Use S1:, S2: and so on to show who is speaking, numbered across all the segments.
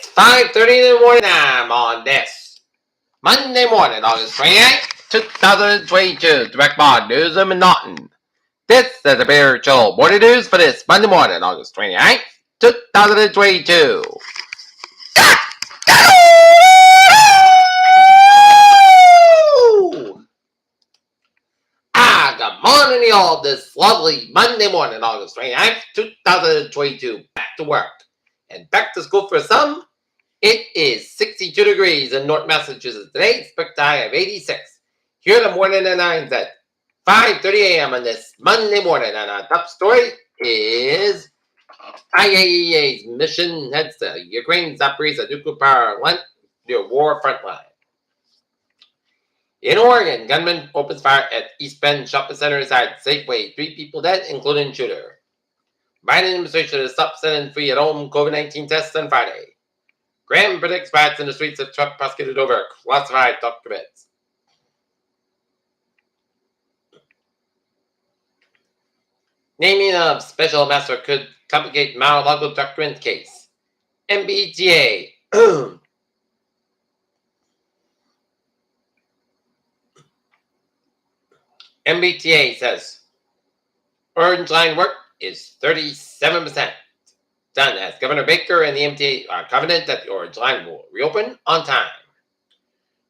S1: It's 5:30 in the morning time on this Monday morning, August 28th, 2022. Direct Mod News of Monotony. This is the Bear Chill Morning News for this Monday morning, August 29th, 2022. Good morning, y'all. This lovely Monday morning, August 29th, 2022. Back to work and back to school for some. It is 62 degrees in North Massachusetts today. Expect high of 86. Here the morning at 9 at 5:30 a.m. on this Monday morning. And our top story is IAEA's mission heads to Ukraine, Zaporizhzhia nuclear power plant near war front line. In Oregon, gunman opens fire at East Bend shopping center inside Safeway. 3 people dead, including shooter. Biden administration is stop sending free at home COVID-19 tests on Friday. Graham predicts riots in the streets of Trump prosecuted over classified documents. Naming of special master could complicate Mar-a-Lago document case. MBTA. MBTA says Orange Line work is 37% done as Governor Baker and the MTA are confident that the Orange Line will reopen on time.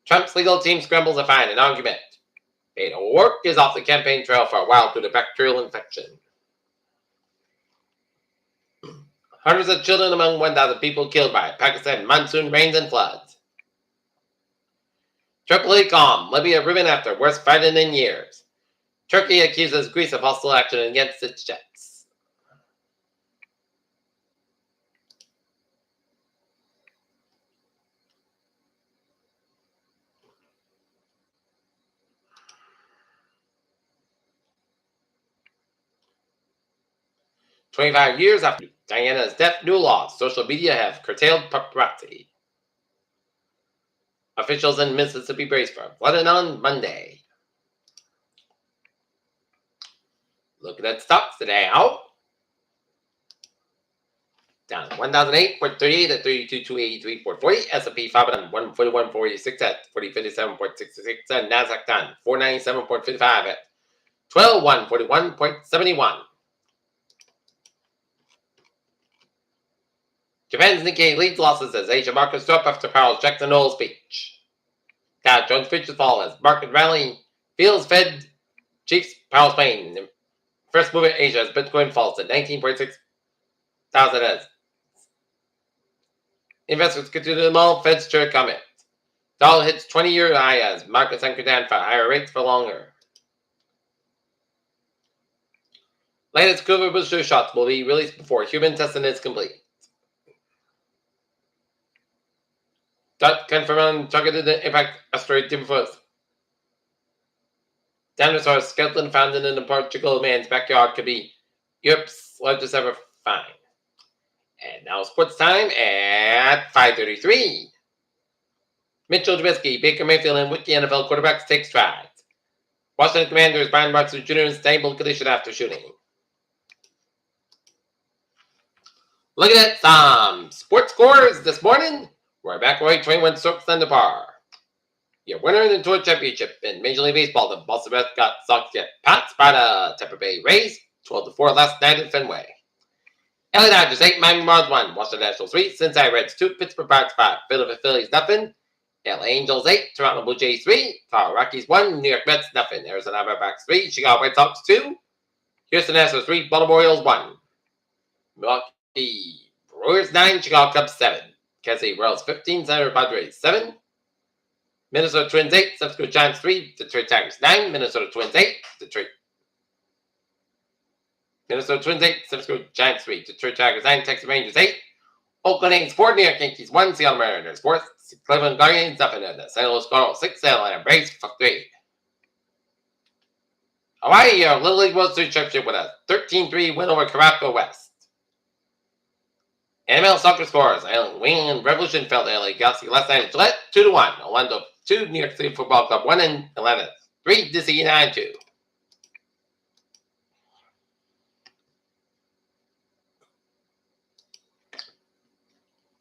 S1: Trump's legal team scrambles to find an argument. Beto O'Rourke is off the campaign trail for a while due to bacterial infection. Hundreds of children among 1,000 people killed by Pakistan monsoon rains and floods. Tripoli calm, Libya riven after worst fighting in years. Turkey accuses Greece of hostile action against its jets. "25 years after Diana's death, new laws. Social media have curtailed paparazzi. Officials in Mississippi brace for flooding on Monday. Looking at stocks today, out. Down 1,008.38 at 32,283.40. S&P 500 141.46 at 4057.66. And Nasdaq down 497.55 at 12,141.71. Japan's Nikkei leads losses as Asia markets drop after Powell's Jackson Hole speech. Dow Jones futures fall as market rally feels Fed chiefs Powell's pain. First mover Asia as Bitcoin falls to 19.6 thousand as investors continue to mull Fed's chair comment. Dollar hits 20-year high as markets anchor down for higher rates for longer. Latest COVID booster shots will be released before human testing is complete. Confirmed targeted impact asteroid Dimorphos. Dinosaur skeleton found in a Portugal man's backyard could be Europe's largest ever find. And now sports time at 5:33. Mitchell Trubisky, Baker Mayfield, and Wiki NFL quarterbacks take strides. Washington Commanders, Brian Martin Jr. in stable condition after shooting. Looking at some sports scores this morning. We're McElroy 21 strokes under par. Your winner in the Tour Championship in Major League Baseball, the Boston Red Sox get Pat Spada, Tampa Bay Rays, 12-4 last night in Fenway. LA Dodgers 8, Miami Marlins 1, Washington Nationals 3, Cincinnati Reds 2, Pittsburgh Pirates 5, Philadelphia Phillies nothing, LA Angels 8, Toronto Blue Jays 3, Colorado Rockies 1, New York Mets nothing, Arizona Diamondbacks 3, Chicago White Sox 2, Houston Astros 3, Baltimore Orioles 1, Milwaukee Brewers 9, Chicago Cubs 7, Kansas City Royals 15, San Diego Padres 7, Minnesota Twins 8, San Francisco Giants 3, Detroit Tigers 9, Minnesota Twins 8, Minnesota Twins 8, San Francisco Giants 3, Detroit Tigers 9, Texas Rangers 8, Oakland A's 4, New York Yankees 1, Seattle Mariners 4, Cleveland Guardians nothing, and the St. Louis Cardinals 6, Atlanta Braves 3. Hawaii, your Little League World Series championship with a 13-3 win over Carrasco West. NFL soccer scores. New England Revolution fell to LA Galaxy last night in Gillette 2-1. Orlando 2, New York City Football Club 1, and Atlanta 3, DC 9-2.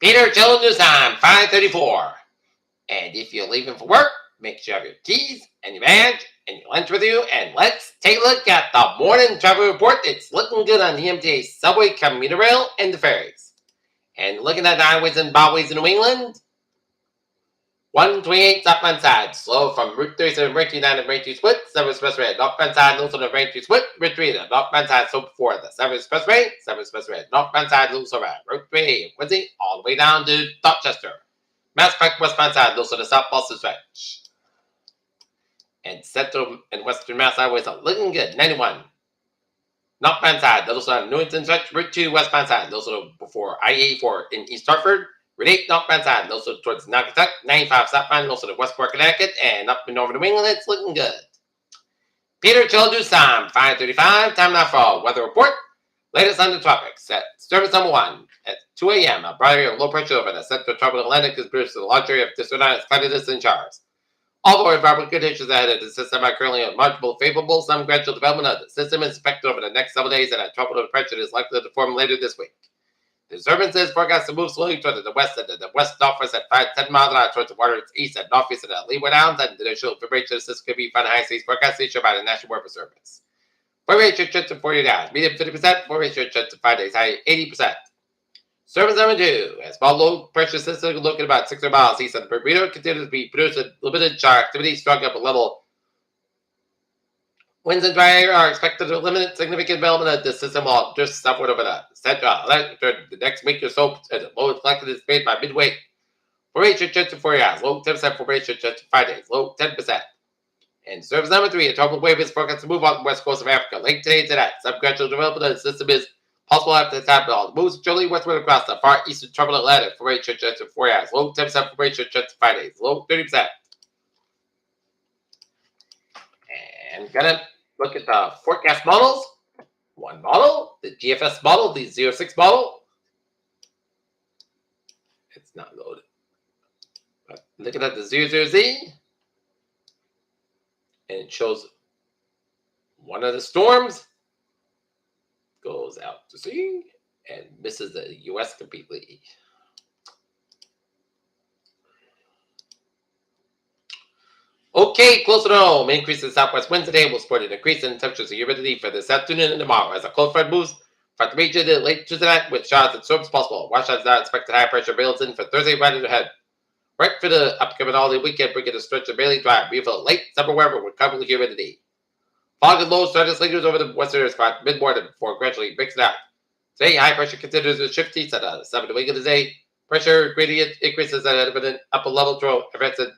S1: Peter, children, news time, 5:34. And if you're leaving for work, make sure you have your keys and your badge and your lunch with you. And let's take a look at the morning travel report. It's looking good on the MTA subway, commuter rail, and the ferries. And looking at the highways and byways in New England, 128 southbound side, slow from Route 37, Route 29, and Route 2 split, 7 expressway, northbound side, loose on the Route 2 split, Route 3, the northbound side, so before the 7 expressway, northbound side, loose over Route 3, Quincy, all the way down to Dorchester. Mass Pike, westbound side, loose on the South Boston stretch. And central and western Mass highways are looking good, 91. Northbound side, those are Newington stretch, Route 2, westbound side, those are before I-84 in East Hartford. Route 8 northbound side, those are towards Naugatuck, 95 southbound, those are the Westport, Connecticut, and up in Northern New England, it's looking good. Peter Childers time, 5:35, time now for weather report. Latest on the tropics at service number 1 at 2 a.m. A bright area of low pressure over the central tropical Atlantic is produced a large area of disorganized cloudiness and showers. Although environmental conditions ahead of the system are currently remarkable favorable, some gradual development of the system is expected over the next several days, and a tropical depression is likely to form later this week. The disturbance is forecast to move slowly toward the west and the west northwest at 5-10 miles an hour towards the water's east and northeast of the Leeward Islands, and the initial vibration system could be found high seas forecast issued by the National Weather Service. Flow rate should shift to 40 hours, medium 50%, flow rate should shift to 5 days, high 80%. Service number 2, a small low pressure system looking about 600 miles east of the Bermuda continues to be producing limited shower activity, strong up a level. Winds and dry air are expected to limit significant development of the system while just southward over the central Atlantic the next week or so, and the lowest likely to be made by midweek. Flow rate should shift to 40 hours, low 10%, flow rate should shift to 5 days, low 10%. And service number 3, a tropical wave is forecast to move on the west coast of Africa late today and tonight. Some gradual development of the system is possible after the time, but moves generally westward across the far eastern tropical Atlantic. Flow rate should shift to 40 hours, low 10%, flow rate should shift to 5 days, low 30%. And gonna look at the forecast models. One model, the GFS model, the 06 model. It's not loaded. But looking at the 00Z, and it shows one of the storms goes out to sea and misses the U.S. completely. Okay, closer to home. Increase in southwest winds today will support an increase in temperatures and humidity for this afternoon and tomorrow. As a cold front moves from the region to late Tuesday night with showers and storms possible. Washouts not expected high pressure builds in for Thursday right ahead. Right for the upcoming holiday weekend, bringing a stretch of barely dry, beautiful late summer weather with comfortable humidity. Fog and low started lingers over the western spot mid-morning before gradually mixing out. Today, high pressure continues to shift east at 7 to 8 of the day. Pressure gradient increases at an upper level throw advancing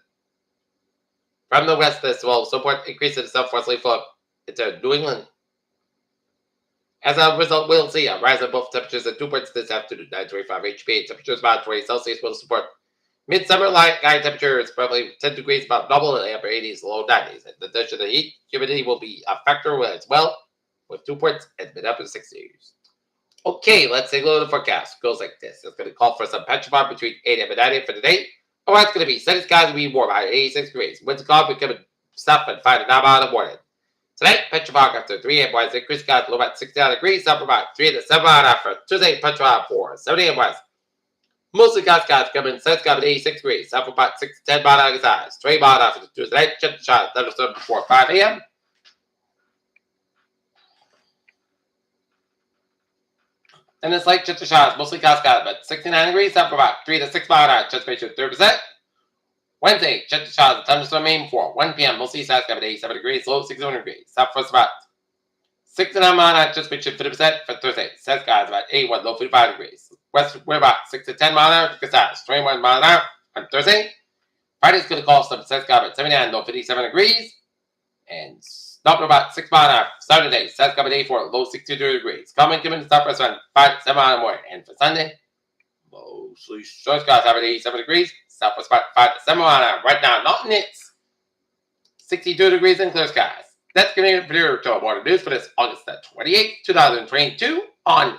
S1: from the west as well. Support increase in the southwesterly flow into New England. As a result, we'll see a rise in both temperatures at 2 points this afternoon. 9:25 HPA temperatures about 20 Celsius will support midsummer high temperatures, probably 10 degrees above normal in the upper 80s, low 90s. And the addition of heat, humidity will be a factor as well, with 2 points at mid upper 60s. Okay, let's take a look at the forecast. It goes like this. It's going to call for some petrified between 8 and 9 for today. Oh, it's going to be sunny skies will be warm by 86 degrees. Winds calm becoming south and 5 to 9 miles in the morning. Tonight, petrified after 3 a.m. west, increase skies low about 69 degrees, south about 3 to 7 miles after Tuesday, petrified 4, 7 a.m. west. Mostly got skies coming, sun skies at 86 degrees, south about 6 to 10 miles size, 3 miles after the Tuesday night, check the shot, thunderstorm before 5 a.m. And it's like chip to shots, mostly got skies, but 69 degrees, south about 3 to 6 miles out, chest ratio 30%. Wednesday, check the shots, thunderstorm aim for 1 p.m. Mostly skies at 87 degrees, low 61 degrees. South first about 6 to 9 miles out, chest ratio 50% for Thursday. South skies about 81, low 55 degrees. West, we're about 6 to 10 miles an hour, good size, 21 miles an hour on Thursday. Friday's going to call some south skies at 79, low 57 degrees. And stop about 6 miles an hour. Saturday, south skies at 84, low 62 degrees. Coming to the southwest around 5 to 7 miles an hour. And for Sunday, mostly short skies at 87 degrees. Southwest about 5 to 7 miles an hour. Right now, not it's 62 degrees and clear skies. That's going to be your total morning news for this August the 28th, 2022 on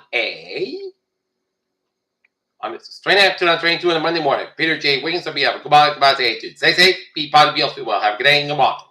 S1: this 29th, 2022 on a Monday morning. Peter J. Wiggins will be having a goodbye, stay safe, be part of the people. Have a good day and good morning.